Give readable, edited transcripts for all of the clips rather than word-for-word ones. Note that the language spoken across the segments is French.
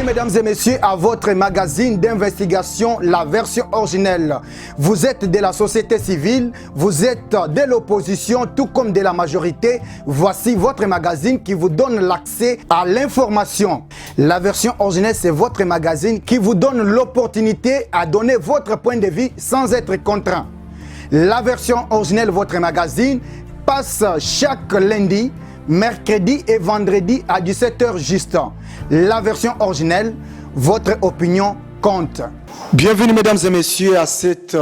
mesdames et messieurs, à votre magazine d'investigation, la version originelle. Vous êtes de la société civile, vous êtes de l'opposition, tout comme de la majorité. Voici votre magazine qui vous donne l'accès à l'information. La version originelle, c'est votre magazine qui vous donne l'opportunité à donner votre point de vue sans être contraint. La version originelle, votre magazine, passe chaque lundi, mercredi et vendredi à 17h juste. La version originelle, votre opinion compte. Bienvenue mesdames et messieurs à cette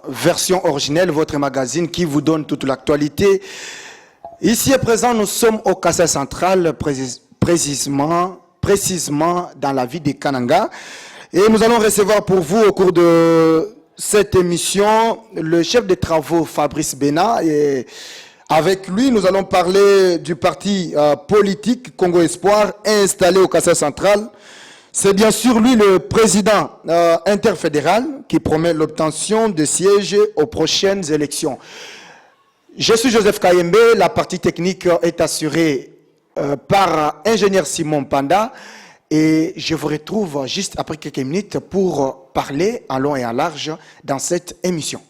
version originelle, votre magazine qui vous donne toute l'actualité. Ici à présent, nous sommes au Kasai central, précisément dans la ville de Kananga. Et nous allons recevoir pour vous au cours de cette émission le chef de travaux Fabrice Bena. Et avec lui, nous allons parler du parti politique Congo Espoir installé au Kasai central. C'est bien sûr lui le président interfédéral qui promet l'obtention de sièges aux prochaines élections. Je suis Joseph Kayembe, la partie technique est assurée par ingénieur Simon Panda et je vous retrouve juste après quelques minutes pour parler en long et en large dans cette émission.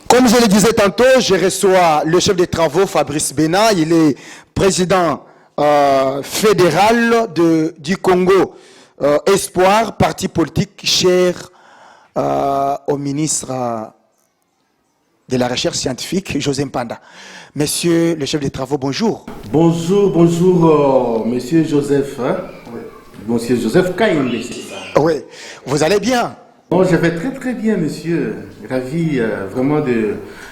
Comme je le disais tantôt, je reçois le chef des travaux, Fabrice Bena. Il est président fédéral du Congo Espoir, parti politique cher au ministre de la Recherche scientifique, José Mpanda. Monsieur le chef des travaux, bonjour. Bonjour, monsieur Joseph. Hein? Oui. Monsieur Joseph Kayembe, c'est ça. Oui, vous allez bien? Bon, je vais très bien, monsieur. Ravi vraiment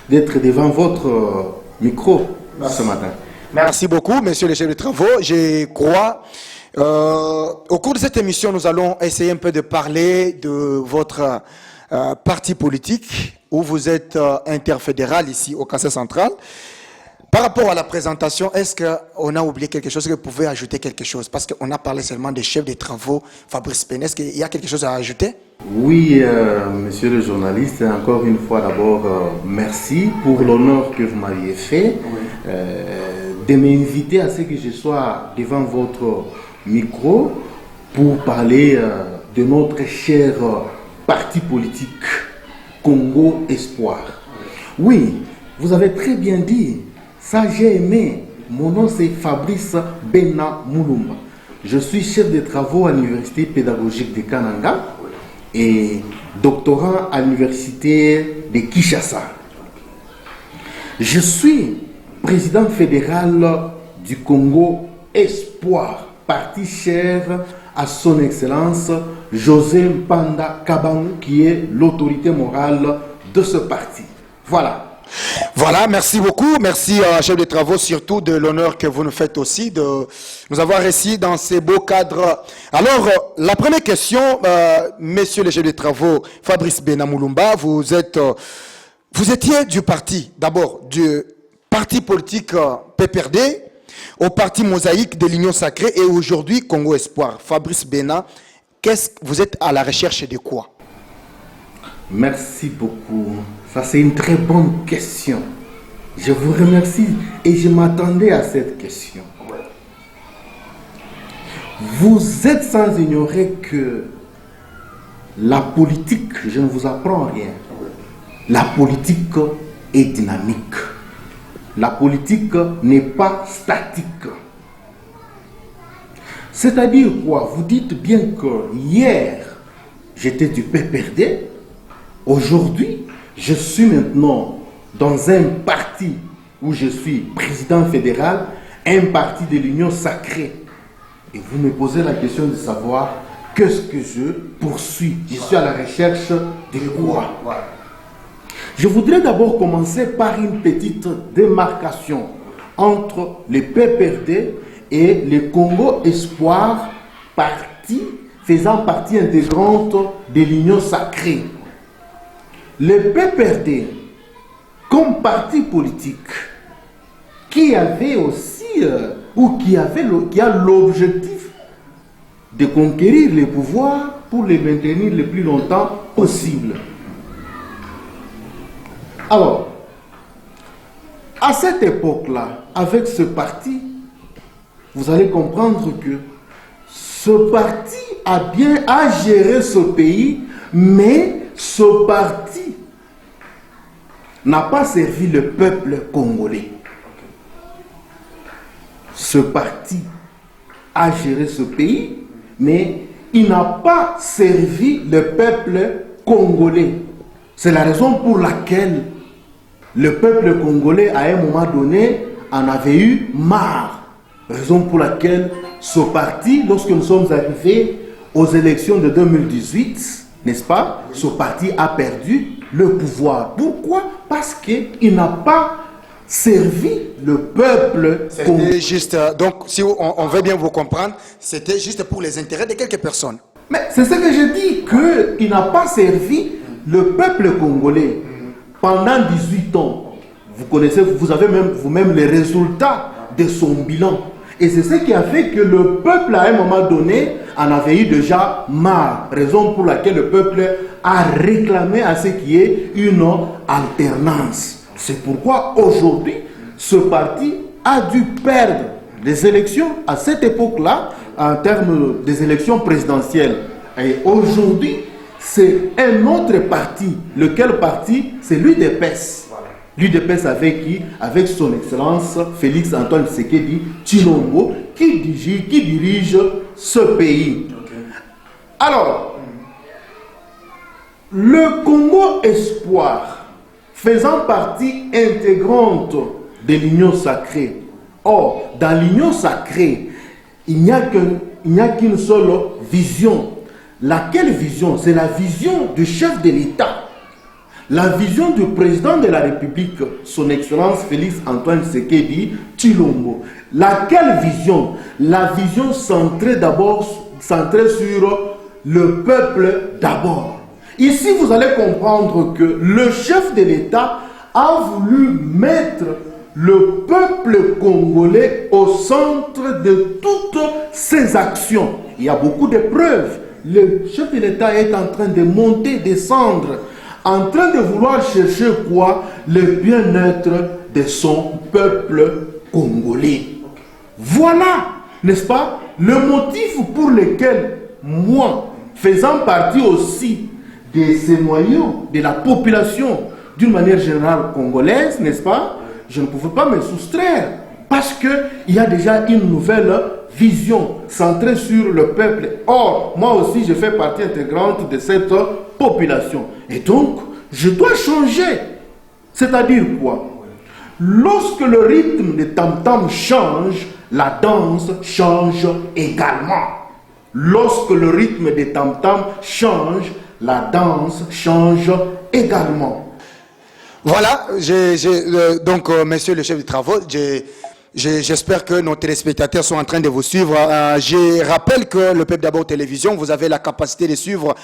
d'être devant votre micro ce matin. Merci beaucoup, monsieur le chef de travaux. Je crois, au cours de cette émission, nous allons essayer un peu de parler de votre parti politique où vous êtes interfédéral ici au Kasai central. Par rapport à la présentation, est-ce qu'on a oublié quelque chose? Est-ce que vous pouvez ajouter quelque chose? Parce qu'on a parlé seulement des chefs des travaux, Fabrice Bena. Est-ce qu'il y a quelque chose à ajouter? Oui, monsieur le journaliste, encore une fois d'abord, merci pour l'honneur que vous m'aviez fait de m'inviter à ce que je sois devant votre micro pour parler de notre cher parti politique Congo Espoir. Oui, vous avez très bien dit. Ça, j'ai aimé. Mon nom, c'est Fabrice Bena Mulumba. Je suis chef de travaux à l'Université pédagogique de Kananga et doctorant à l'Université de Kinshasa. Je suis président fédéral du Congo Espoir, parti cher à son Excellence José Mpanda Kabangu, qui est l'autorité morale de ce parti. Voilà. Voilà, merci beaucoup. Merci, chef de travaux, surtout de l'honneur que vous nous faites aussi de nous avoir réussi dans ces beaux cadres. Alors, la première question, monsieur le chef de travaux, Fabrice Bena Mulumba, vous étiez du parti, d'abord, du parti politique PPRD, au parti mosaïque de l'Union sacrée et aujourd'hui Congo Espoir. Fabrice Bena, vous êtes à la recherche de quoi? Merci beaucoup. Ça, c'est une très bonne question. Je vous remercie et je m'attendais à cette question. Vous êtes sans ignorer que la politique, je ne vous apprends rien. La politique est dynamique. La politique n'est pas statique. C'est-à-dire quoi? Vous dites bien que hier, j'étais du PPRD. Aujourd'hui, je suis maintenant dans un parti où je suis président fédéral, un parti de l'Union sacrée. Et vous me posez la question de savoir qu'est-ce que je poursuis. Je suis à la recherche de quoi? Je voudrais d'abord commencer par une petite démarcation entre le PPRD et le Congo Espoir, parti faisant partie intégrante de l'Union sacrée. Le PPRD, comme parti politique, qui avait aussi, qui a l'objectif de conquérir les pouvoirs pour les maintenir le plus longtemps possible. Alors, à cette époque-là, avec ce parti, vous allez comprendre que ce parti a géré ce pays, mais ce parti n'a pas servi le peuple congolais. Ce parti a géré ce pays, mais il n'a pas servi le peuple congolais. C'est la raison pour laquelle le peuple congolais, à un moment donné, en avait eu marre. Raison pour laquelle ce parti, lorsque nous sommes arrivés aux élections de 2018, n'est-ce pas, ce parti a perdu le pouvoir. Pourquoi? Parce qu'il n'a pas servi le peuple. C'était juste, donc si on veut bien vous comprendre, c'était juste pour les intérêts de quelques personnes. Mais c'est ce que je dis, qu'il n'a pas servi le peuple congolais pendant 18 ans. Vous connaissez, vous avez même vous-même les résultats de son bilan. Et c'est ce qui a fait que le peuple, à un moment donné, en avait eu déjà marre. Raison pour laquelle le peuple a réclamé à ce qu'il y ait une alternance. C'est pourquoi aujourd'hui, ce parti a dû perdre les élections à cette époque-là, en termes des élections présidentielles. Et aujourd'hui, c'est un autre parti. Lequel parti? C'est l'UDPS. L'UDPS avec qui? Avec son Excellence Félix Antoine Tshisekedi Tshilombo, qui dirige ce pays. Alors, le Congo Espoir, faisant partie intégrante de l'Union sacrée. Or, dans l'Union sacrée, il n'y a qu'une seule vision. Laquelle vision? C'est la vision du chef de l'État. La vision du président de la République, son Excellence Félix Antoine Tshisekedi Tshilombo. Laquelle vision? La vision centrée sur le peuple d'abord. Ici, vous allez comprendre que le chef de l'État a voulu mettre le peuple congolais au centre de toutes ses actions. Il y a beaucoup de preuves. Le chef de l'État est en train de monter, descendre, en train de vouloir chercher quoi? Le bien-être de son peuple congolais. Voilà, n'est-ce pas, le motif pour lequel moi, faisant partie aussi de ces noyaux, de la population, d'une manière générale congolaise, n'est-ce pas, je ne pouvais pas me soustraire. Parce qu'il y a déjà une nouvelle vision centrée sur le peuple. Or, moi aussi, je fais partie intégrante de cette population. Et donc, je dois changer. C'est-à-dire quoi? Lorsque le rythme des tam-tams change, la danse change également. Lorsque le rythme des tam-tams change, la danse change également. Voilà, donc, monsieur le chef de travaux, j'espère que nos téléspectateurs sont en train de vous suivre. Je rappelle que le Peuple d'abord télévision, vous avez la capacité de suivre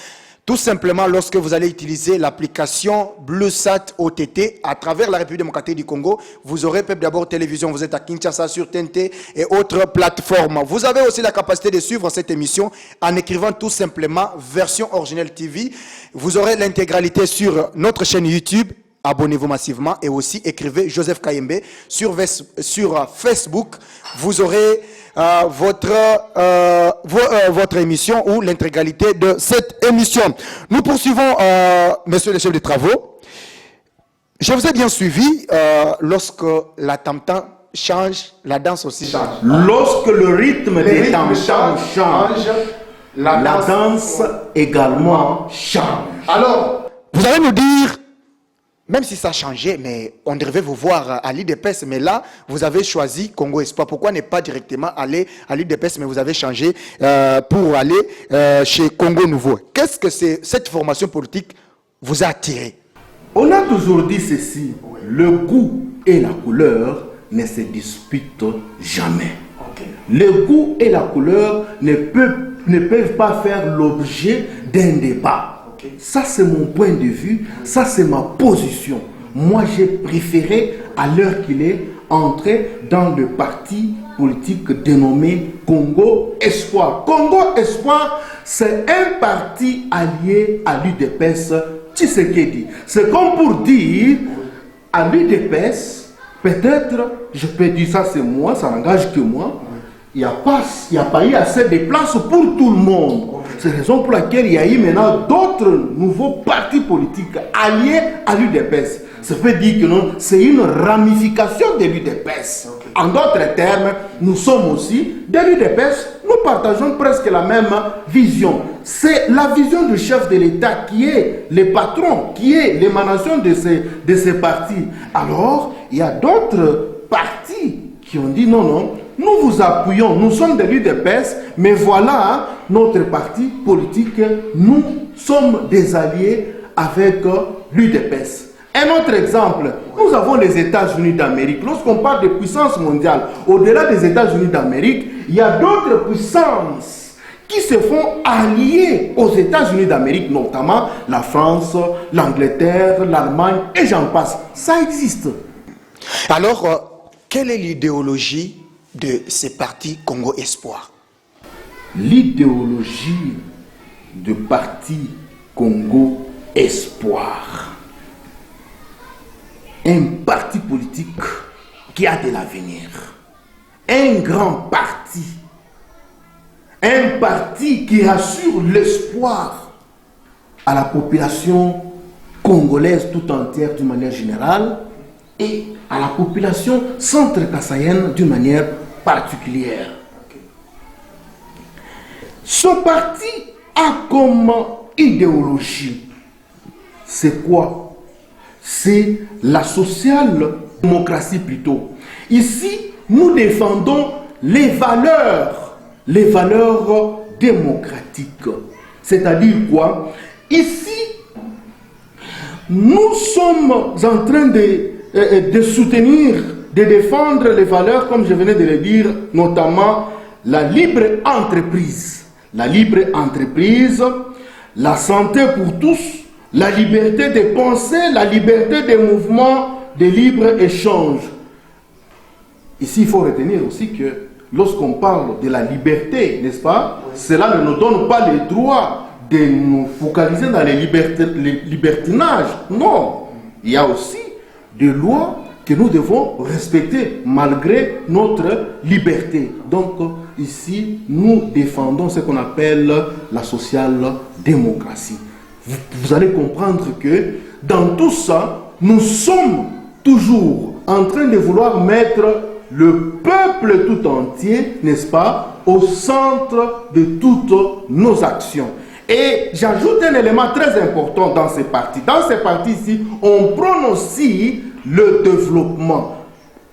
tout simplement lorsque vous allez utiliser l'application BlueSat OTT à travers la République démocratique du Congo. Vous aurez Peuple d'abord télévision, vous êtes à Kinshasa sur TNT et autres plateformes. Vous avez aussi la capacité de suivre cette émission en écrivant tout simplement version originelle TV. Vous aurez l'intégralité sur notre chaîne YouTube. Abonnez-vous massivement et aussi écrivez Joseph Kayembe sur Facebook. Vous aurez votre émission ou l'intégralité de cette émission. Nous poursuivons, monsieur le chef de travaux. Je vous ai bien suivi. Lorsque la tam-tam change, la danse aussi change. Lorsque le rythme des tam-tams change, la danse également change. Alors, vous allez nous dire, même si ça a changé, mais on devait vous voir à l'IDPS, mais là, vous avez choisi Congo Espoir. Pourquoi ne pas directement aller à l'IDPS, mais vous avez changé pour aller chez Congo Nouveau? Qu'est-ce que cette formation politique vous a attiré? On a toujours dit ceci, le goût et la couleur ne se disputent jamais. Le goût et la couleur ne peuvent pas faire l'objet d'un débat. Ça, c'est mon point de vue, ça, c'est ma position. Moi, j'ai préféré, à l'heure qu'il est, entrer dans le parti politique dénommé Congo Espoir. Congo Espoir, c'est un parti allié à l'UDPS Tshisekedi. C'est comme pour dire, à l'UDPS, peut-être, je peux dire ça, c'est moi, ça n'engage que moi, il n'y a pas eu assez de place pour tout le monde. C'est la raison pour laquelle il y a eu maintenant d'autres nouveaux partis politiques alliés à l'UDPS. Ça veut dire que non, c'est une ramification de l'UDPS. En d'autres termes, nous sommes aussi de l'UDPS. Nous partageons presque la même vision. C'est la vision du chef de l'État qui est le patron, qui est l'émanation de ces partis. Alors, il y a d'autres partis qui ont dit non, non, nous vous appuyons, nous sommes de l'UDPS, mais voilà notre parti politique, nous sommes des alliés avec l'UDPS. Un autre exemple, nous avons les États-Unis d'Amérique. Lorsqu'on parle de puissance mondiale, au-delà des États-Unis d'Amérique, il y a d'autres puissances qui se font allier aux États-Unis d'Amérique, notamment la France, l'Angleterre, l'Allemagne, et j'en passe. Ça existe. Alors, quelle est l'idéologie de ces partis Congo Espoir? L'idéologie du parti Congo Espoir. Un parti politique qui a de l'avenir. Un grand parti. Un parti qui assure l'espoir à la population congolaise tout entière d'une manière générale et à la population centre-kassaïenne d'une manière particulière. Ce parti a comme idéologie, c'est quoi? C'est la social-démocratie plutôt. Ici, nous défendons les valeurs démocratiques. C'est-à-dire quoi? Ici, nous sommes en train de soutenir, de défendre les valeurs, comme je venais de le dire, notamment la libre entreprise. La libre entreprise, la santé pour tous, la liberté de penser, la liberté de mouvement, de libre-échange. Ici, il faut retenir aussi que lorsqu'on parle de la liberté, n'est-ce pas, cela ne nous donne pas le droit de nous focaliser dans les libertinages. Non, il y a aussi des lois que nous devons respecter malgré notre liberté. Donc, ici, nous défendons ce qu'on appelle la social-démocratie. Vous allez comprendre que dans tout ça, nous sommes toujours en train de vouloir mettre le peuple tout entier, n'est-ce pas, au centre de toutes nos actions. Et j'ajoute un élément très important dans ces partis. Dans ces partis ici, on prône aussi le développement.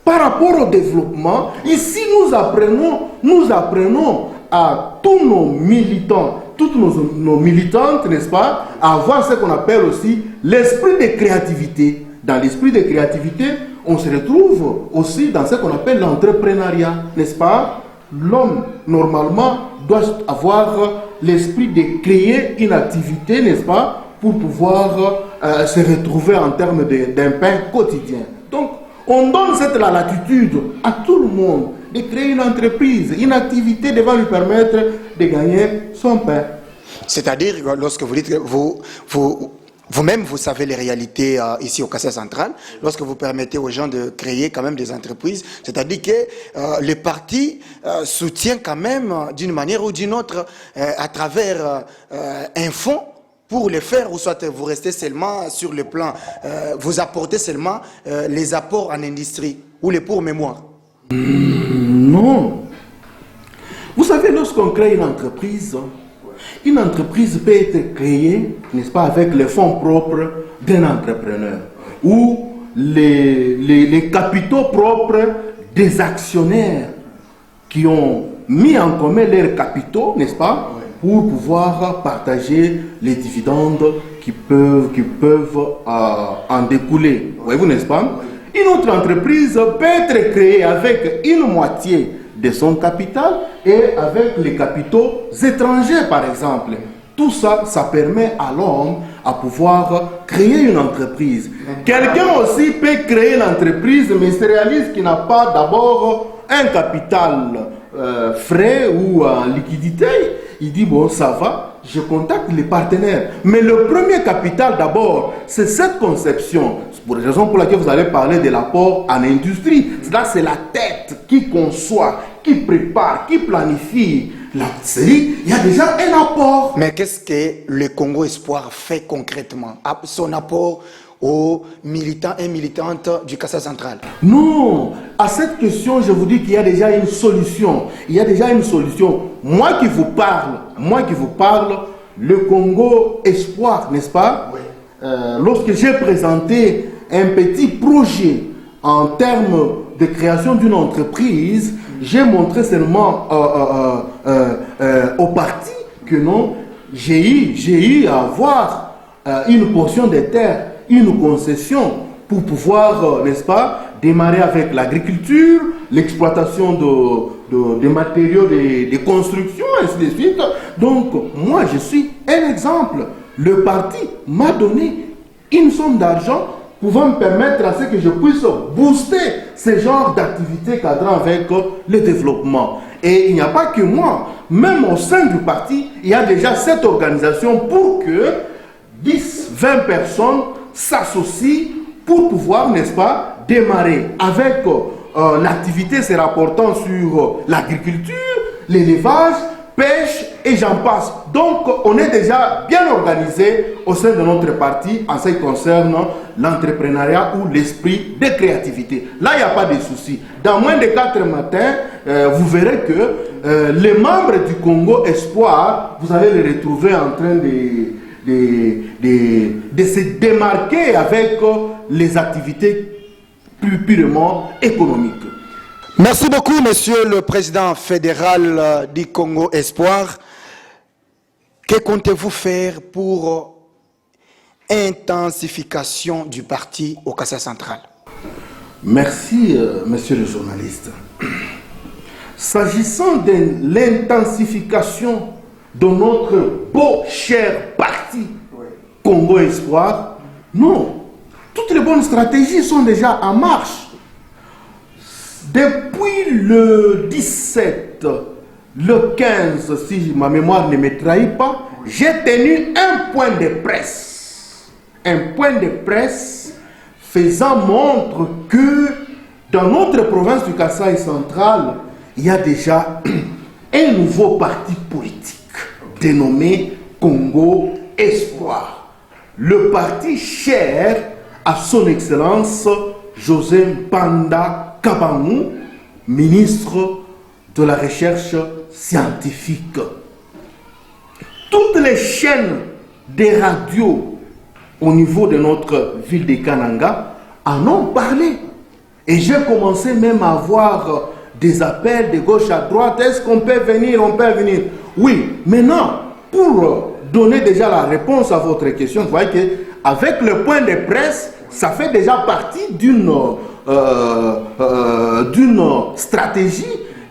Par rapport au développement, ici nous apprenons à tous nos militants, toutes nos militantes, n'est-ce pas, à avoir ce qu'on appelle aussi l'esprit de créativité. Dans l'esprit de créativité, on se retrouve aussi dans ce qu'on appelle l'entrepreneuriat, n'est-ce pas? L'homme, normalement, doit avoir l'esprit de créer une activité, n'est-ce pas, pour pouvoir se retrouver en termes d'un pain quotidien. Donc, on donne cette latitude à tout le monde de créer une entreprise, une activité devant lui permettre de gagner son pain. C'est-à-dire, lorsque vous dites que vous-même, vous savez les réalités ici au Kassai central, lorsque vous permettez aux gens de créer quand même des entreprises, c'est-à-dire que le parti soutient quand même d'une manière ou d'une autre à travers un fonds pour le faire, ou soit vous restez seulement sur le plan, vous apportez seulement les apports en industrie ou les pour mémoire. Non. Vous savez, lorsqu'on crée une entreprise peut être créée, n'est-ce pas, avec les fonds propres d'un entrepreneur ou les capitaux propres des actionnaires qui ont mis en commun leurs capitaux, n'est-ce pas, pour pouvoir partager les dividendes qui peuvent en découler. Voyez-vous, n'est-ce pas? Une autre entreprise peut être créée avec une moitié de son capital et avec les capitaux étrangers, par exemple. Tout ça, ça permet à l'homme à pouvoir créer une entreprise. Quelqu'un aussi peut créer l'entreprise, mais il se réalise qu'il n'a pas d'abord un capital frais ou en liquidité. Il dit, bon, ça va, je contacte les partenaires. Mais le premier capital d'abord, c'est cette conception. Pour la raison pour laquelle vous allez parler de l'apport en industrie. Là, c'est la tête qui conçoit, qui prépare, qui planifie la série, il y a déjà un apport. Mais qu'est-ce que le Congo Espoir fait concrètement? Son apport aux militants et militantes du Kassai central? Non, à cette question, je vous dis qu'il y a déjà une solution. Il y a déjà une solution. Moi qui vous parle, le Congo Espoir, n'est-ce pas? Oui. Lorsque j'ai présenté un petit projet en termes de création d'une entreprise, j'ai montré seulement au parti que non, j'ai eu à avoir une portion des terres, une concession pour pouvoir, n'est-ce pas, démarrer avec l'agriculture, l'exploitation de matériaux de construction, ainsi de suite. Donc, moi, je suis un exemple. Le parti m'a donné une somme d'argent pouvant me permettre à ce que je puisse booster ce genre d'activité cadrant avec le développement. Et il n'y a pas que moi, même au sein du parti, il y a déjà cette organisation pour que 10, 20 personnes s'associent pour pouvoir, n'est-ce pas, démarrer avec l'activité se rapportant sur l'agriculture, l'élevage, pêche et j'en passe. Donc, on est déjà bien organisé au sein de notre parti en ce qui concerne l'entrepreneuriat ou l'esprit de créativité. Là, il n'y a pas de souci. Dans moins de 4 matins, vous verrez que les membres du Congo Espoir, vous allez les retrouver en train de se démarquer avec les activités plus purement économiques. Merci beaucoup, monsieur le président fédéral du Congo Espoir. Que comptez-vous faire pour intensification du parti au Kassai central? Merci, monsieur le journaliste. S'agissant de l'intensification de notre beau cher parti Congo Espoir, non. Toutes les bonnes stratégies sont déjà en marche. Depuis le 17, le 15, si ma mémoire ne me trahit pas, j'ai tenu un point de presse. Un point de presse faisant montre que dans notre province du Kassai central, il y a déjà un nouveau parti politique dénommé Congo Espoir. Le parti cher à son excellence José Panda Kabamou, ministre de la recherche scientifique. Toutes les chaînes des radios au niveau de notre ville de Kananga en ont parlé. Et j'ai commencé même à avoir des appels de gauche à droite. Est-ce qu'on peut venir? On peut venir. Oui, maintenant, pour donner déjà la réponse à votre question, vous voyez qu'avec le point de presse, ça fait déjà partie d'une stratégie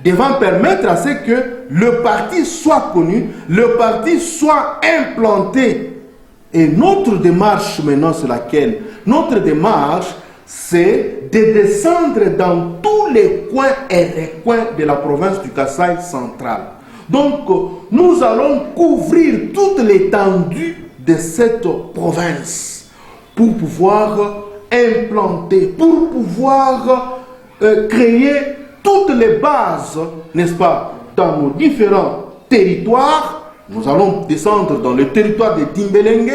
devant permettre à ce que le parti soit connu, le parti soit implanté. Et notre démarche maintenant, c'est laquelle? Notre démarche, c'est de descendre dans tous les coins et recoins de la province du Kassai central. Donc, nous allons couvrir toute l'étendue de cette province pour pouvoir implanter, pour pouvoir créer toutes les bases, n'est-ce pas, dans nos différents territoires. Nous allons descendre dans le territoire de Timbelenge,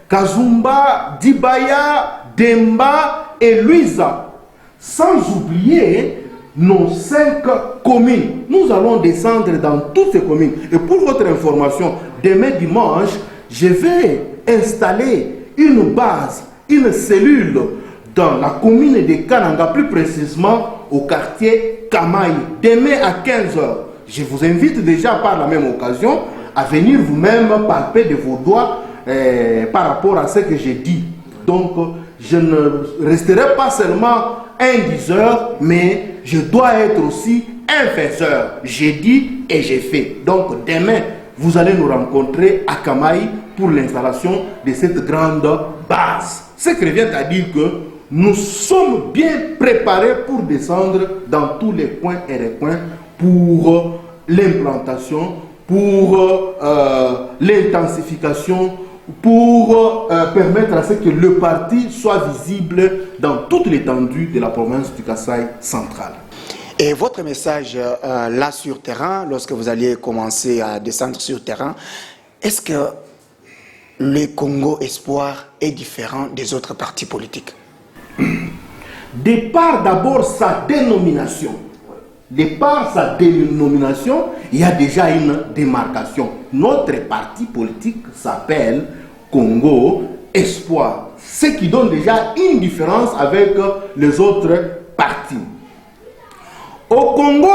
Kazumba, Dibaya, Demba et Luisa, sans oublier nos 5 communes. Nous allons descendre dans toutes ces communes. Et pour votre information, demain dimanche, je vais installer une base, une cellule dans la commune de Kananga, plus précisément au quartier Kamaï. Demain à 15 h. Je vous invite déjà par la même occasion à venir vous-même palper de vos doigts par rapport à ce que j'ai dit. Donc, je ne resterai pas seulement un diseur, mais je dois être aussi un faiseur. J'ai dit et j'ai fait. Donc, demain, vous allez nous rencontrer à Kamaï pour l'installation de cette grande base. Ce qui revient à dire que nous sommes bien préparés pour descendre dans tous les coins et les coins pour l'implantation, pour l'intensification, pour permettre à ce que le parti soit visible dans toute l'étendue de la province du Kassai central. Et votre message là sur terrain, lorsque vous alliez commencer à descendre sur terrain, est-ce que le Congo Espoir est différent des autres partis politiques? De par d'abord sa dénomination. De par sa dénomination, il y a déjà une démarcation. Notre parti politique s'appelle Congo Espoir. Ce qui donne déjà une différence avec les autres partis. Au Congo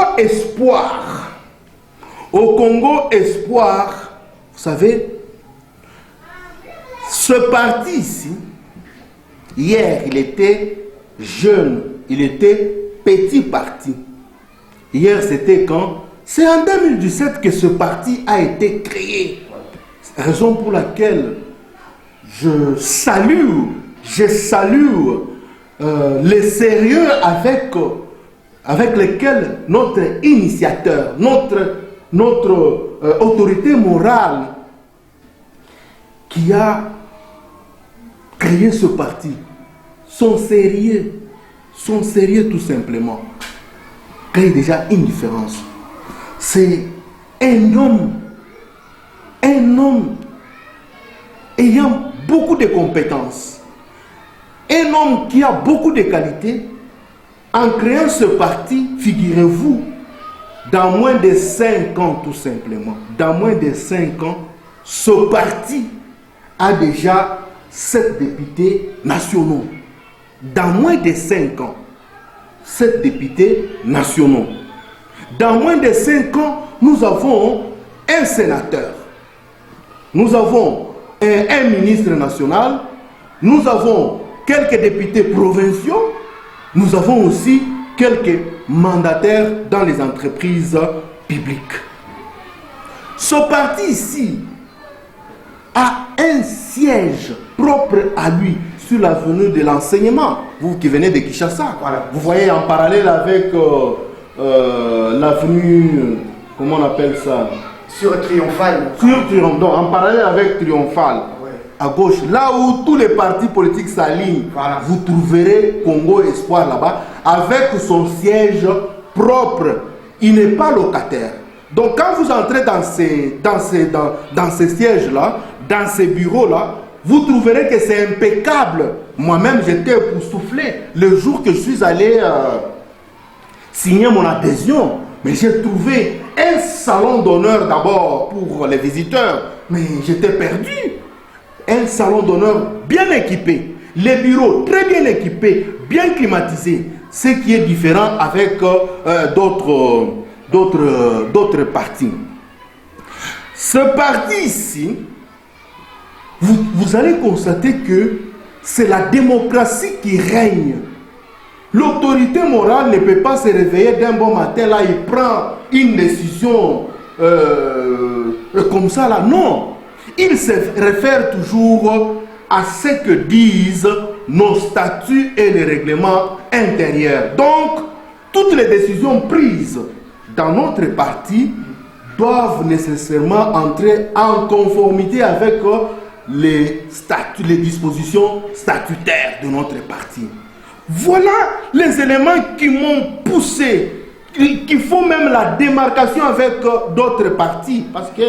Espoir, vous savez, ce parti ici, hier, il était jeune, il était petit parti. Hier, c'était quand? C'est en 2017 que ce parti a été créé. Raison pour laquelle je salue le sérieux avec lequel notre initiateur, notre autorité morale qui a créé ce parti, son sérieux tout simplement, crée déjà une différence. C'est un homme ayant beaucoup de compétences, un homme qui a beaucoup de qualités. En créant ce parti, figurez-vous, dans moins de 5 ans tout simplement, dans moins de 5 ans, ce parti a déjà 7 députés nationaux. Dans moins de 5 ans, 7 députés nationaux. Dans moins de 5 ans, nous avons un sénateur. Nous avons un ministre national. Nous avons quelques députés provinciaux. Nous avons aussi quelques mandataires dans les entreprises publiques. Ce parti ici a un siège propre à lui sur l'avenue de l'enseignement. Vous qui venez de Kinshasa, voilà. Vous voyez en parallèle avec l'avenue, comment on appelle ça? Sur Triomphal. Sur Triomphal, donc en parallèle avec Triomphal. À gauche, là où tous les partis politiques s'alignent, voilà. Vous trouverez Congo Espoir là-bas, avec son siège propre. Il n'est pas locataire. Donc quand vous entrez dans ces sièges-là, dans ces bureaux-là, vous trouverez que c'est impeccable. Moi-même, j'étais époustouflé le jour que je suis allé signer mon adhésion. Mais j'ai trouvé un salon d'honneur d'abord pour les visiteurs. Mais j'étais perdu. Un salon d'honneur bien équipé, les bureaux très bien équipés, bien climatisés, ce qui est différent avec d'autres partis. Ce parti ici, vous allez constater que c'est la démocratie qui règne. L'autorité morale ne peut pas se réveiller d'un bon matin, là, il prend une décision comme ça, là, non. Il se réfère toujours à ce que disent nos statuts et les règlements intérieurs. Donc, toutes les décisions prises dans notre parti doivent nécessairement entrer en conformité avec les dispositions statutaires de notre parti. Voilà les éléments qui m'ont poussé, qui font même la démarcation avec d'autres partis. Parce que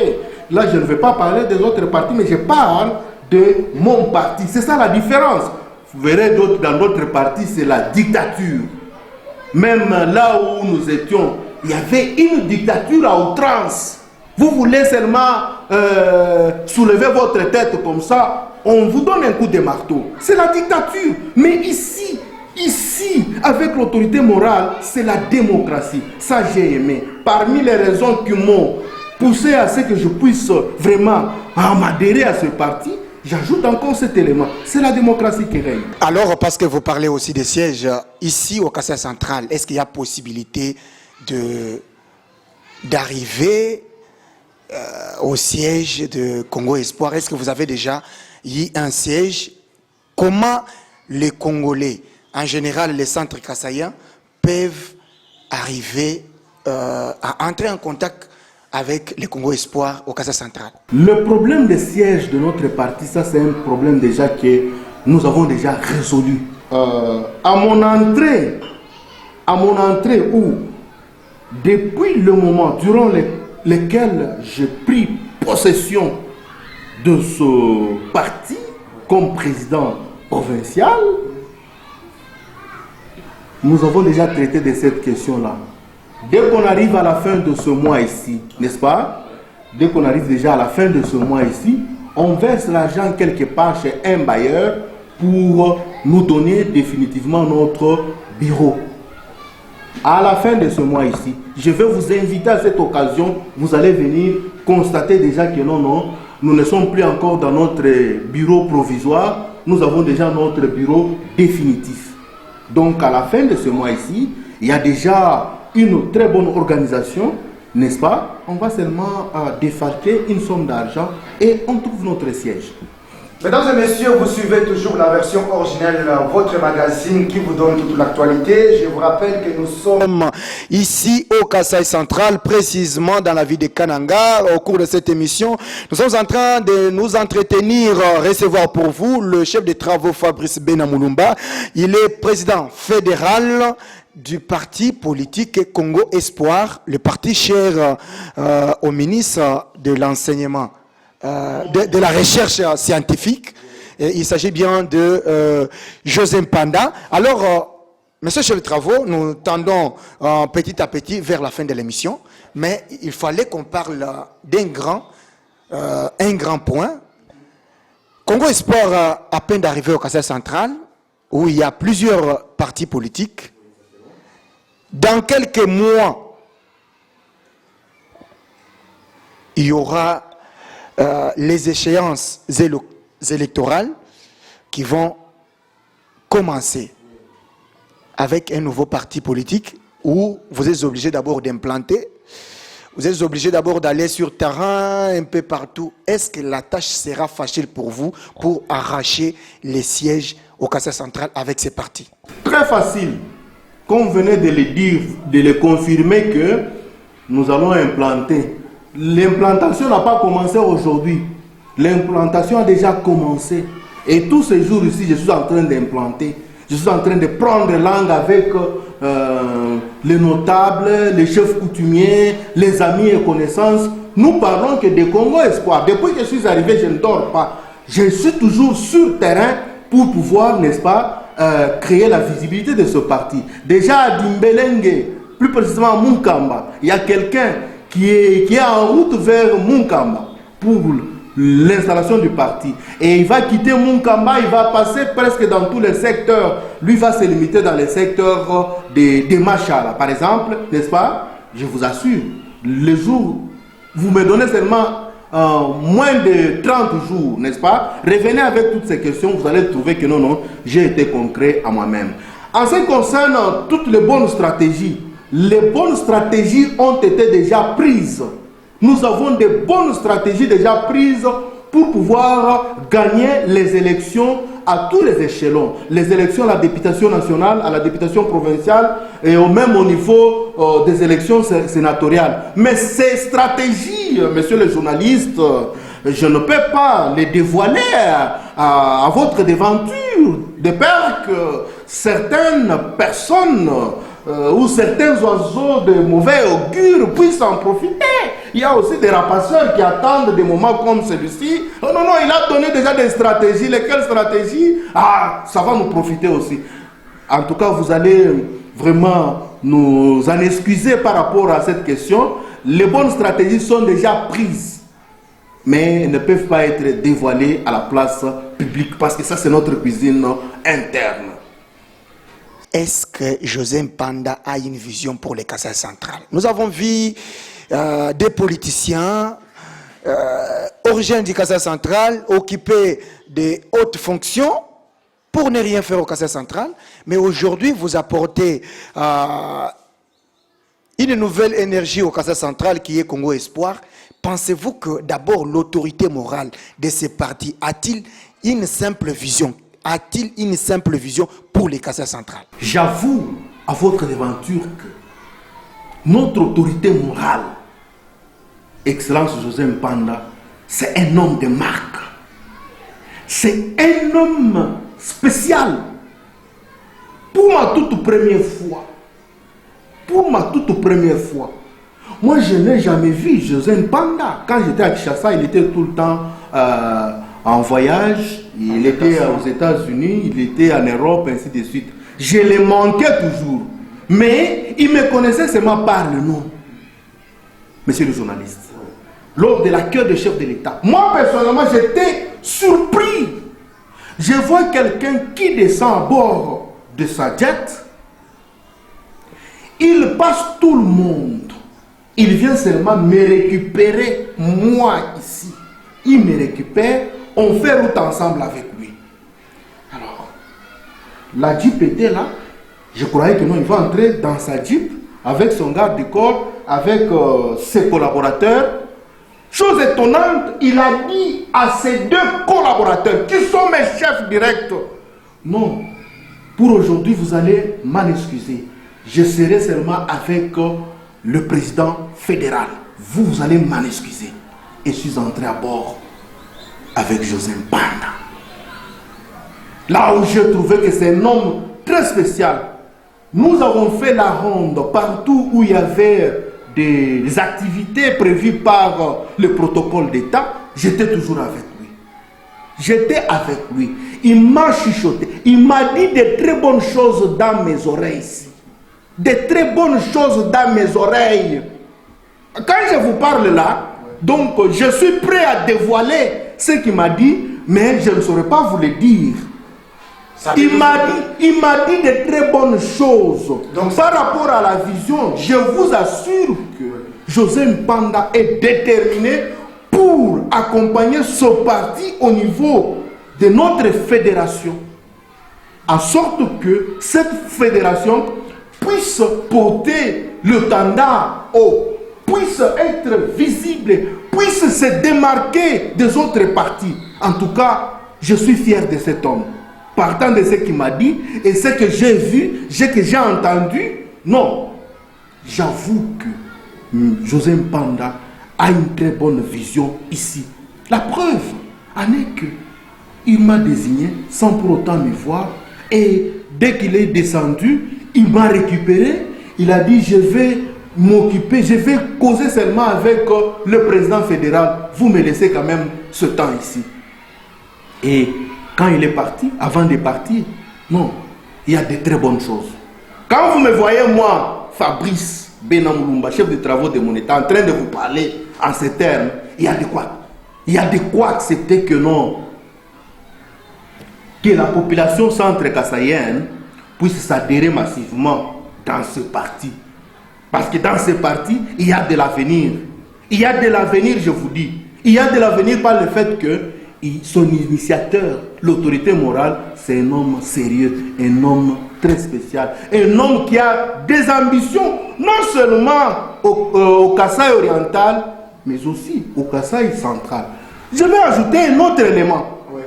là, je ne vais pas parler des autres partis, mais je parle de mon parti. C'est ça la différence. Vous verrez dans d'autres partis, c'est la dictature. Même là où nous étions, il y avait une dictature à outrance. Vous voulez seulement soulever votre tête comme ça, on vous donne un coup de marteau. C'est la dictature. Mais ici, avec l'autorité morale, c'est la démocratie. Ça, j'ai aimé. Parmi les raisons qui m'ont poussé à ce que je puisse vraiment m'adhérer à ce parti, j'ajoute encore cet élément. C'est la démocratie qui règne. Alors, parce que vous parlez aussi des sièges, ici au Kassai central, est-ce qu'il y a possibilité d'arriver au siège de Congo Espoir? Est-ce que vous avez déjà eu un siège? Comment les Congolais, en général les centres kassaïens, peuvent arriver à entrer en contact avec les Congo Espoir au Kassai central? Le problème des sièges de notre parti, ça c'est un problème déjà que nous avons déjà résolu. À mon entrée où depuis le moment durant lequel j'ai pris possession de ce parti comme président provincial, nous avons déjà traité de cette question-là. Dès qu'on arrive à la fin de ce mois ici, n'est-ce pas? Dès qu'on arrive déjà à la fin de ce mois ici, on verse l'argent quelque part chez un bailleur pour nous donner définitivement notre bureau. À la fin de ce mois ici, je vais vous inviter à cette occasion, vous allez venir constater déjà que non, nous ne sommes plus encore dans notre bureau provisoire, nous avons déjà notre bureau définitif. Donc à la fin de ce mois ici, il y a déjà une très bonne organisation, n'est-ce pas? On va seulement défalquer une somme d'argent et on trouve notre siège. Mesdames et messieurs, vous suivez toujours la version originelle, votre magazine qui vous donne toute l'actualité. Je vous rappelle que nous sommes ici au Kasaï Central, précisément dans la ville de Kananga. Au cours de cette émission, nous sommes en train de nous entretenir, recevoir pour vous le chef de travaux Fabrice Benamulumba. Il est président fédéral du parti politique Congo Espoir, le parti cher au ministre de l'enseignement. De la recherche scientifique. Et il s'agit bien de José Mpanda. Alors, monsieur chef de travaux, nous tendons petit à petit vers la fin de l'émission, mais il fallait qu'on parle d'un un grand point. Congo Espoir, à peine d'arriver au Kasaï Central, où il y a plusieurs partis politiques, dans quelques mois, il y aura les échéances électorales qui vont commencer avec un nouveau parti politique où vous êtes obligé d'abord d'implanter, vous êtes obligé d'abord d'aller sur terrain un peu partout. Est-ce que la tâche sera facile pour vous pour arracher les sièges au Kasaï Central avec ces partis? Très facile. Comme vous venez de le dire, de le confirmer que nous allons implanter. L'implantation n'a pas commencé aujourd'hui. L'implantation a déjà commencé. Et tous ces jours ici, je suis en train d'implanter. Je suis en train de prendre langue avec les notables, les chefs coutumiers, les amis et connaissances. Nous parlons que de Congo Espoir. Depuis que je suis arrivé, je ne dors pas. Je suis toujours sur terrain pour pouvoir, n'est-ce pas, créer la visibilité de ce parti. Déjà à Dimbelenge, plus précisément à Munkamba, il y a quelqu'un qui est en route vers Munkamba pour l'installation du parti. Et il va quitter Munkamba, il va passer presque dans tous les secteurs. Lui va se limiter dans les secteurs de Machala, par exemple, n'est-ce pas? Je vous assure, le jour, vous me donnez seulement moins de 30 jours, n'est-ce pas? Revenez avec toutes ces questions, vous allez trouver que non, j'ai été concret à moi-même. En ce qui concerne toutes les bonnes stratégies ont été déjà prises. Nous avons des bonnes stratégies déjà prises pour pouvoir gagner les élections à tous les échelons. Les élections à la députation nationale, à la députation provinciale et même au niveau des élections sénatoriales. Mais ces stratégies, messieurs les journalistes, je ne peux pas les dévoiler à votre devanture, de peur que certaines personnes ou certains oiseaux de mauvais augure puissent en profiter. Il y a aussi des rapasseurs qui attendent des moments comme celui-ci. Non, il a donné déjà des stratégies. Lesquelles stratégies? Ah, ça va nous profiter aussi. En tout cas, vous allez vraiment nous en excuser par rapport à cette question. Les bonnes stratégies sont déjà prises, mais ne peuvent pas être dévoilées à la place publique parce que ça, c'est notre cuisine interne. Est-ce que José Mpanda a une vision pour le Kasaï Central? Nous avons vu des politiciens originaires du Kasaï Central occuper des hautes fonctions pour ne rien faire au Kasaï Central. Mais aujourd'hui, vous apportez une nouvelle énergie au Kasaï Central qui est Congo Espoir. Pensez-vous que d'abord l'autorité morale de ces partis a-t-il une simple vision? A-t-il une simple vision pour les Kasaï Central? J'avoue à votre devanture que notre autorité morale, Excellence José Mpanda, c'est un homme de marque. C'est un homme spécial. Pour ma toute première fois, pour ma toute première fois. Moi, je n'ai jamais vu José Mpanda. Quand j'étais à Kinshasa, il était tout le temps en voyage. Il était aux États-Unis, il était en Europe, ainsi de suite. Je les manquais toujours. Mais il me connaissait seulement par le nom. Monsieur le journaliste, lors de l'accueil du chef de l'État, moi personnellement, j'étais surpris. Je vois quelqu'un qui descend à bord de sa jet. Il passe tout le monde. Il vient seulement me récupérer, moi ici. Il me récupère, on fait route ensemble avec lui. Alors, la Jeep était là. Je croyais que non, il va entrer dans sa Jeep avec son garde du corps, avec ses collaborateurs. Chose étonnante, il a dit à ses deux collaborateurs, qui sont mes chefs directs, non, pour aujourd'hui, vous allez m'en excuser. Je serai seulement avec le président fédéral. Vous, vous allez m'en excuser. Et je suis entré à bord avec José Mpanda. Là où j'ai trouvé que c'est un homme très spécial. Nous avons fait la ronde partout où il y avait des activités prévues par le protocole d'État. J'étais toujours avec lui. J'étais avec lui. Il m'a chuchoté. Il m'a dit de très bonnes choses dans mes oreilles ici. De très bonnes choses dans mes oreilles. Quand je vous parle là, donc je suis prêt à dévoiler ce qu'il m'a dit, mais je ne saurais pas vous le dire. Il m'a dit de très bonnes choses. Donc, par rapport à la vision, je vous assure que José Mpanda est déterminé pour accompagner ce parti au niveau de notre fédération, en sorte que cette fédération puisse porter le standard haut, puisse être visible, puisse se démarquer des autres partis. En tout cas, je suis fier de cet homme. Partant de ce qu'il m'a dit et ce que j'ai vu, ce que j'ai entendu, non, j'avoue que José Mpanda a une très bonne vision ici. La preuve en est que il m'a désigné sans pour autant me voir, et dès qu'il est descendu, il m'a récupéré. Il a dit: je vais m'occuper, je vais causer seulement avec le président fédéral. Vous me laissez quand même ce temps ici. Et quand il est parti, avant de partir, non, il y a de très bonnes choses. Quand vous me voyez, moi, Fabrice Benamulumba, chef de travaux de mon État, en train de vous parler en ces termes, il y a de quoi. Il y a de quoi accepter que non, que la population centre-kassaïenne puisse s'adhérer massivement dans ce parti. Parce que dans ce parti, il y a de l'avenir. Il y a de l'avenir, je vous dis. Il y a de l'avenir par le fait que son initiateur, l'autorité morale, c'est un homme sérieux, un homme très spécial, un homme qui a des ambitions, non seulement au Kasaï oriental, mais aussi au Kasaï central. Je vais ajouter un autre élément. Ouais.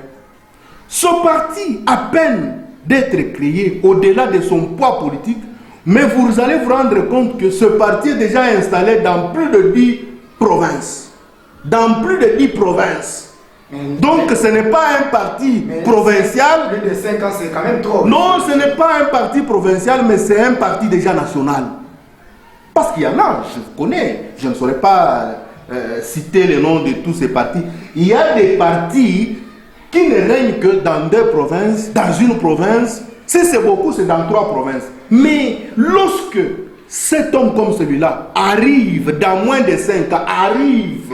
Ce parti, à peine d'être créé, au-delà de son poids politique, mais vous allez vous rendre compte que ce parti est déjà installé dans plus de 10 provinces. Dans plus de 10 provinces. Donc ce n'est pas un parti provincial. Plus de 5 ans, c'est quand même trop. Non, ce n'est pas un parti provincial, mais c'est un parti déjà national. Parce qu'il y en a, je connais, je ne saurais pas citer le nom de tous ces partis. Il y a des partis qui ne règnent que dans 2 provinces, dans une province. Si c'est beaucoup, c'est dans 3 provinces. Mais lorsque cet homme comme celui-là arrive, dans moins de 5 ans, arrive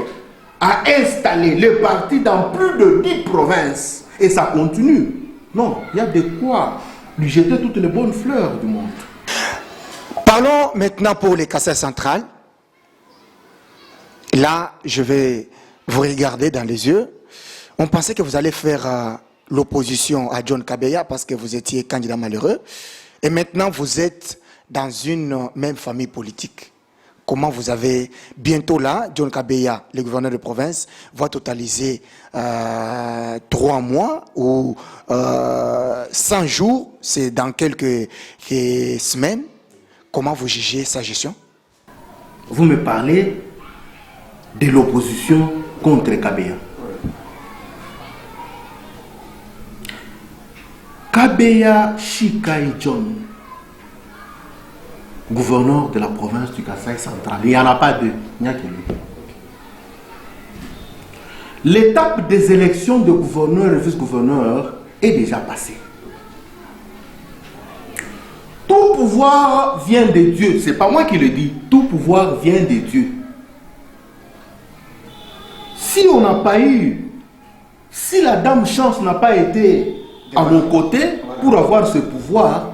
à installer le parti dans plus de 10 provinces, et ça continue, non, il y a de quoi lui jeter toutes les bonnes fleurs du monde. Parlons maintenant pour les Kasaï centrales. Là, je vais vous regarder dans les yeux. On pensait que vous allez faire l'opposition à John Kabeya parce que vous étiez candidat malheureux. Et maintenant, vous êtes dans une même famille politique. Comment vous avez, bientôt là, John Kabeya, le gouverneur de province, va totaliser 3 mois ou 100 jours, c'est dans quelques semaines. Comment vous jugez sa gestion? Vous me parlez de l'opposition contre Kabeya. Kabeya Shikai John gouverneur de la province du Kasaï central. Il n'y en a pas deux, il n'y a que lui. L'étape des élections de gouverneur et vice-gouverneur est déjà passée. Tout pouvoir vient de Dieu. Ce n'est pas moi qui le dis. Tout pouvoir vient de Dieu. Si on n'a pas eu, si la dame chance n'a pas été à mon côté pour avoir ce pouvoir,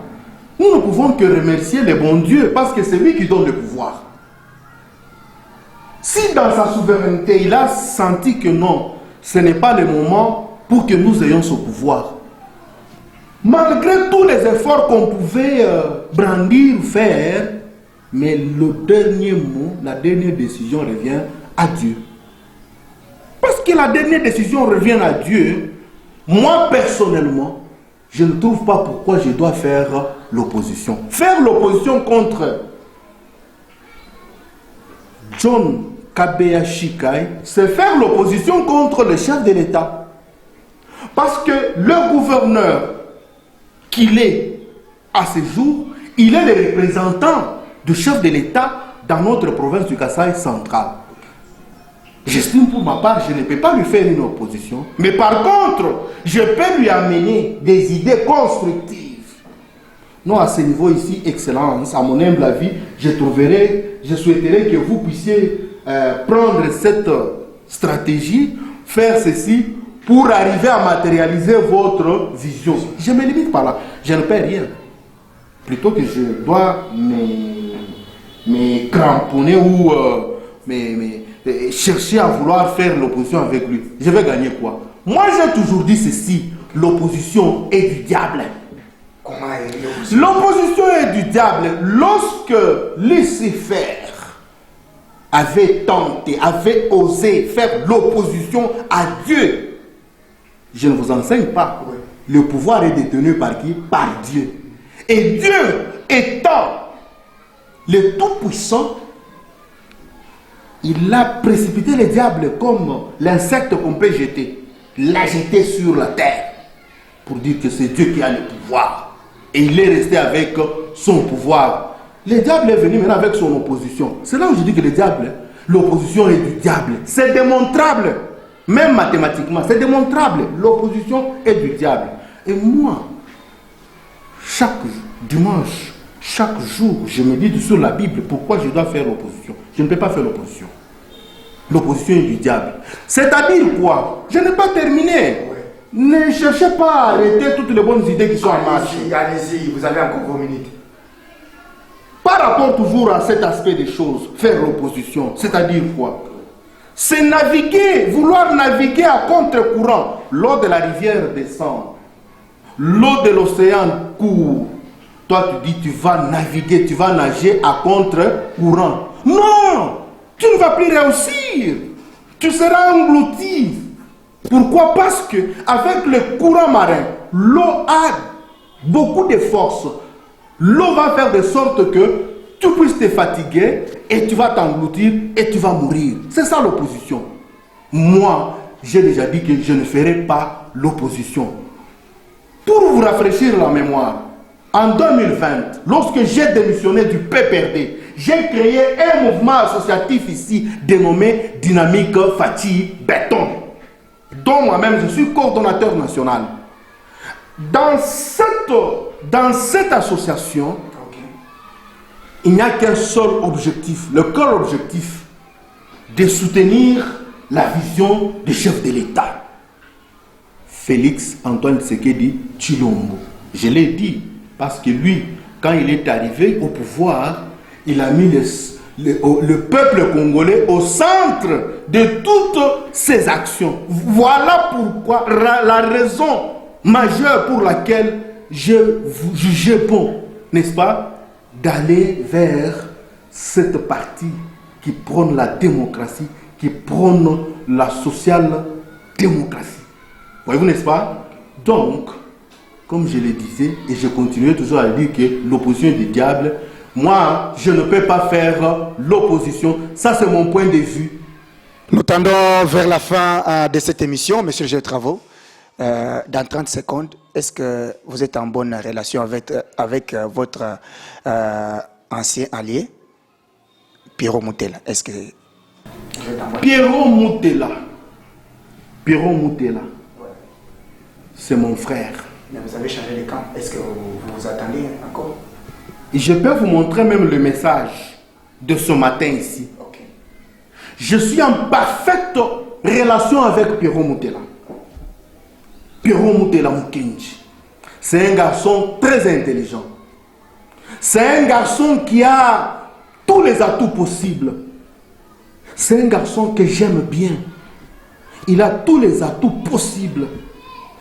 nous ne pouvons que remercier le bon Dieu parce que c'est lui qui donne le pouvoir. Si dans sa souveraineté, il a senti que non, ce n'est pas le moment pour que nous ayons ce pouvoir, malgré tous les efforts qu'on pouvait brandir, faire, mais le dernier mot, la dernière décision revient à Dieu. Parce que la dernière décision revient à Dieu, moi personnellement, je ne trouve pas pourquoi je dois faire l'opposition. Faire l'opposition contre John Kabea Shikai, c'est faire l'opposition contre le chef de l'État. Parce que le gouverneur qu'il est à ce jour, il est le représentant du chef de l'État dans notre province du Kasaï central. J'estime pour ma part, je ne peux pas lui faire une opposition. Mais par contre, je peux lui amener des idées constructives. Non, à ce niveau ici, excellence, à mon humble avis, je souhaiterais que vous puissiez prendre cette stratégie, faire ceci pour arriver à matérialiser votre vision. Je me limite par là. Je ne perds rien. Plutôt que je dois me cramponner ou chercher à vouloir faire l'opposition avec lui. Je vais gagner quoi? Moi, j'ai toujours dit ceci. L'opposition est du diable. Comment est l'opposition? L'opposition est du diable. Lorsque Lucifer avait tenté, avait osé faire l'opposition à Dieu, je ne vous enseigne pas. Oui. Le pouvoir est détenu par qui? Par Dieu. Et Dieu étant le Tout-Puissant, il a précipité le diable comme l'insecte qu'on peut jeter. L'a jeté sur la terre pour dire que c'est Dieu qui a le pouvoir. Et il est resté avec son pouvoir. Le diable est venu maintenant avec son opposition. C'est là où je dis que le diable, l'opposition est du diable. C'est démontrable. Même mathématiquement, c'est démontrable. L'opposition est du diable. Et moi, chaque dimanche, chaque jour, je médite sur la Bible. Pourquoi je dois faire l'opposition? Je ne peux pas faire l'opposition. L'opposition est du diable. C'est-à-dire quoi? Je n'ai pas terminé. Oui. Ne cherchez pas à arrêter toutes les bonnes idées qui sont en marche. Allez-y, vous avez encore vos minutes. Par rapport toujours à cet aspect des choses, faire l'opposition, c'est-à-dire quoi? C'est naviguer, vouloir naviguer à contre-courant. L'eau de la rivière descend. L'eau de l'océan court. Toi, tu dis, tu vas naviguer, tu vas nager à contre-courant. Non! Tu ne vas plus réussir. Tu seras englouti. Pourquoi? Parce que avec le courant marin, l'eau a beaucoup de force. L'eau va faire de sorte que tu puisses te fatiguer et tu vas t'engloutir et tu vas mourir. C'est ça l'opposition. Moi, j'ai déjà dit que je ne ferai pas l'opposition. Pour vous rafraîchir la mémoire, en 2020, lorsque j'ai démissionné du PPRD, j'ai créé un mouvement associatif ici dénommé Dynamique Fatih Béton, dont moi-même je suis coordonnateur national. Dans cette association, il n'y a qu'un seul objectif, le cœur objectif, de soutenir la vision du chef de l'État, Félix Antoine Tshisekedi Tshilombo. Je l'ai dit parce que lui, quand il est arrivé au pouvoir, il a mis le peuple congolais au centre de toutes ses actions. Voilà pourquoi, la raison majeure pour laquelle je jugeais bon, n'est-ce pas, d'aller vers cette partie qui prône la démocratie, qui prône la social-démocratie. Voyez-vous, n'est-ce pas? Donc, comme je le disais, et je continuais toujours à dire que l'opposition est du diable, moi, je ne peux pas faire l'opposition. Ça, c'est mon point de vue. Nous tendons vers la fin de cette émission, Monsieur le juge de travaux. Dans 30 secondes, est-ce que vous êtes en bonne relation avec votre ancien allié, Pierrot Moutela. Est-ce que... Pierrot Moutela. Pierrot Moutela. Ouais. C'est mon frère. Mais vous avez changé de camp. Est-ce que vous attendez encore? Je peux vous montrer même le message de ce matin ici. Okay. Je suis en parfaite relation avec Pierrot Moutela. Pierrot Moutela Mukenji. C'est un garçon très intelligent. C'est un garçon qui a tous les atouts possibles. C'est un garçon que j'aime bien. Il a tous les atouts possibles.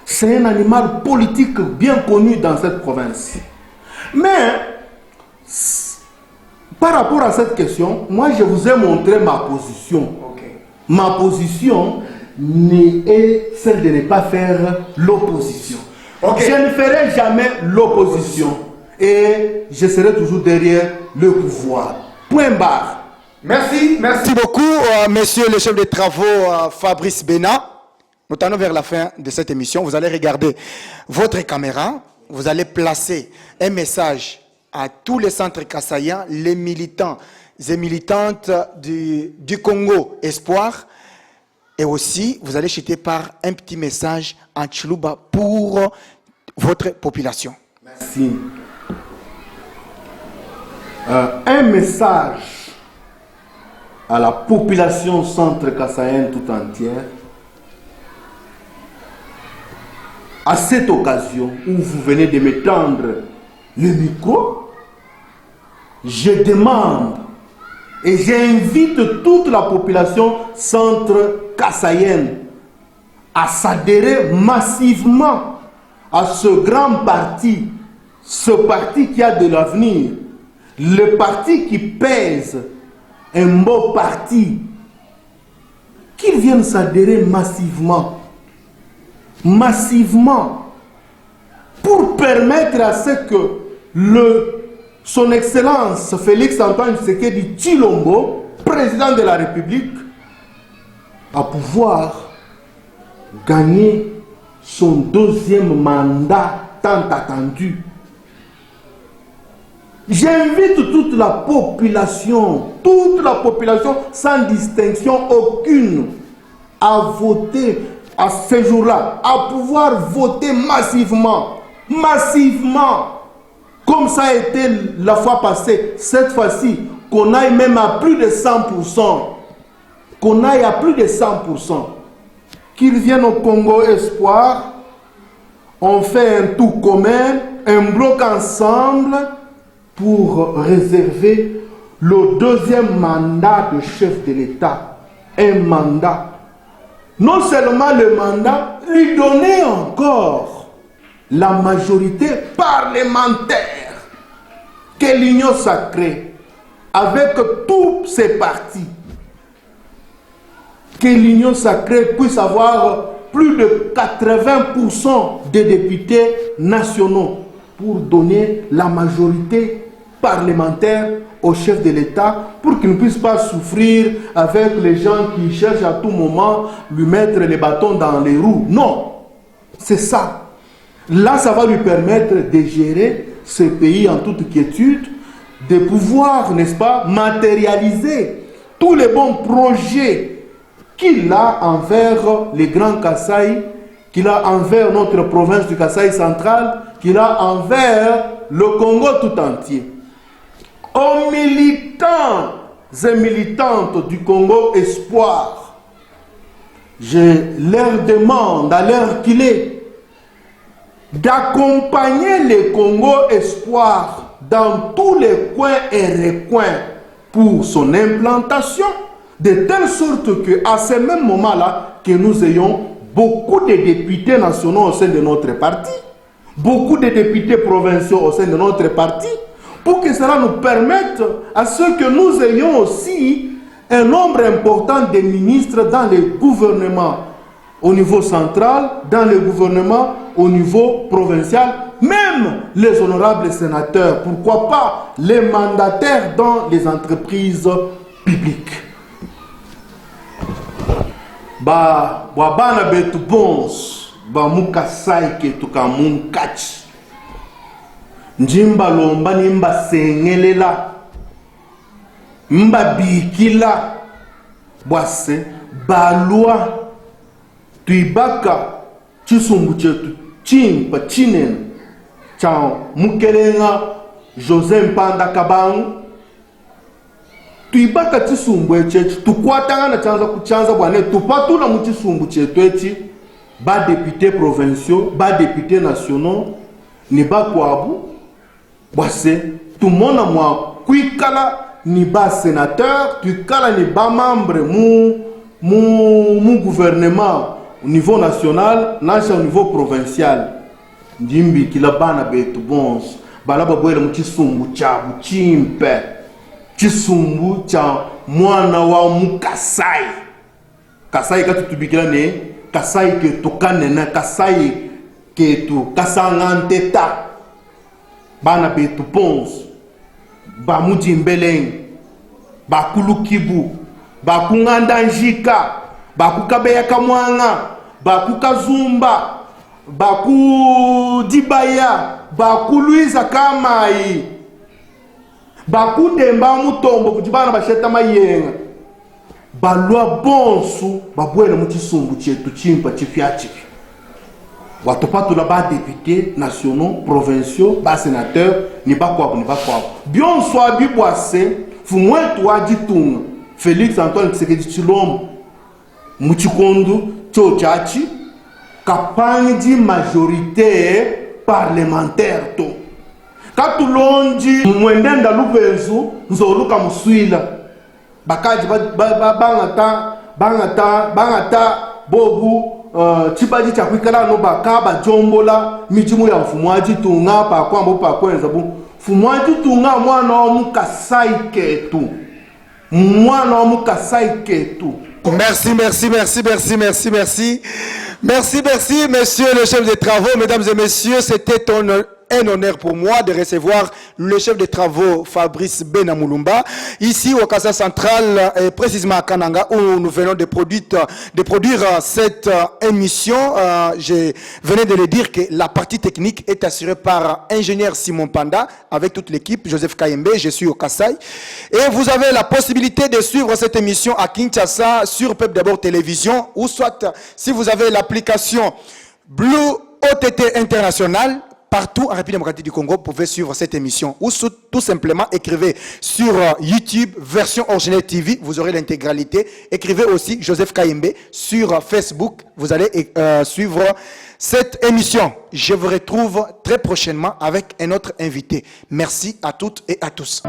C'est un animal politique bien connu dans cette province. Mais, par rapport à cette question, moi je vous ai montré ma position. Okay. Ma position est celle de ne pas faire l'opposition. Okay. Je ne ferai jamais l'opposition. Et je serai toujours derrière le pouvoir. Point barre. Merci beaucoup, monsieur le chef de travaux Fabrice Bena. Nous allons vers la fin de cette émission. Vous allez regarder votre caméra. Vous allez placer un message à tous les centres kassaïens, les militants et militantes du Congo Espoir. Et aussi, vous allez jeter par un petit message en Tchilouba pour votre population. Merci. Un message à la population centre kassaïenne tout entière. À cette occasion où vous venez de me tendre le micro, je demande et j'invite toute la population centre kassaïenne à s'adhérer massivement à ce grand parti, ce parti qui a de l'avenir, le parti qui pèse, un beau parti, qu'ils viennent s'adhérer massivement, pour permettre à ce que son Excellence Félix Antoine Tshisekedi Tshilombo, président de la République, à pouvoir gagner son deuxième mandat tant attendu. J'invite toute la population sans distinction aucune, à voter à ce jour-là, à pouvoir voter massivement, comme ça a été la fois passée. Cette fois-ci, qu'on aille même à plus de 100%, qu'ils viennent au Congo Espoir, on fait un tout commun, un bloc ensemble, pour réserver le deuxième mandat de chef de l'État. Un mandat. Non seulement le mandat, lui donner encore la majorité parlementaire que l'Union sacrée, avec tous ses partis, que l'Union sacrée puisse avoir plus de 80% des députés nationaux pour donner la majorité parlementaire au chef de l'État pour qu'il ne puisse pas souffrir avec les gens qui cherchent à tout moment lui mettre les bâtons dans les roues. Non, c'est ça. Là, ça va lui permettre de gérer ce pays en toute quiétude, de pouvoir, n'est-ce pas, matérialiser tous les bons projets qu'il a envers les grands Kasaï, qu'il a envers notre province du Kasaï central, qu'il a envers le Congo tout entier. Aux militants et militantes du Congo Espoir, je leur demande, à l'heure qu'il est, d'accompagner le Congo Espoir dans tous les coins et recoins pour son implantation, de telle sorte qu'à ce même moment-là, que nous ayons beaucoup de députés nationaux au sein de notre parti, beaucoup de députés provinciaux au sein de notre parti, pour que cela nous permette à ce que nous ayons aussi un nombre important de ministres dans les gouvernements au niveau central, dans les gouvernements au niveau provincial, même les honorables sénateurs, pourquoi pas les mandataires dans les entreprises publiques. Wabana betu bons, ba mukasai ke tukamun kach. Njimba lomba nimba sengelela. mbabikila bwase balwa tuibaka chisumbu chetu chimpa chinene cha mukelenga José Mpanda Kabangu tuibaka chisumbu chetu tukwatanga chanza kuchanza bwane tupatula mu chisumbu chetu echi ba députés provinciaux ba députés nationaux ni ba kwabu bwase tumona mwa kwikala ni ba sénateur tuikala ni ba membre mu gouvernement au niveau national nasha au niveau provincial ndimbi kila bana betu bons balaba bwele mu chisumbu cha buchimpe chisumbu cha mwana wa mukasai kasai katutubikila ne kasai ke tukane na kasai ke tu kasanganteta bana betu bons ba mujimbeleng ba kulukibu ba kungandanjika ba kukabeya kamwanga ba kukazumba ba kudibaya ba kuluiza kamai ba kudemba mutombo kujibana basheta mayenga balwa bonsu babwela mu chisumbu chetu chimpa chifyachifi watopatula ba députés nationaux provinciaux ba sénateurs ni bakwabu bionso abibwase fumwetu wajitunga Félix Antoine Tshisekedi Tshilombo muchikondu chochachi campagne di majorité parlementaire to katulonji mwendenda lupenzu nzoluka muswila bakaji bangata bobu chibaji cha kwikala no bakaba jombola mijimu ya mfumu ajitunga pa kwambo pa kwenza bu mfumu ajitunga mwana wa mukasai ketu mwana wa mukasai ketu. Merci, monsieur le chef des travaux, mesdames et messieurs, c'était un honneur pour moi de recevoir le chef des travaux Fabrice Benamulumba ici au Casa Central et précisément à Kananga où nous venons de produire cette émission. Je venais de le dire que la partie technique est assurée par ingénieur Simon Panda avec toute l'équipe, Joseph Kayembe, je suis au Kassai et vous avez la possibilité de suivre cette émission à Kinshasa sur Peuple d'abord télévision ou soit si vous avez l'application Blue OTT International. Partout en République démocratique du Congo, vous pouvez suivre cette émission ou tout simplement écrivez sur YouTube version originale TV, vous aurez l'intégralité. Écrivez aussi Joseph Kayembe sur Facebook, vous allez suivre cette émission. Je vous retrouve très prochainement avec un autre invité. Merci à toutes et à tous.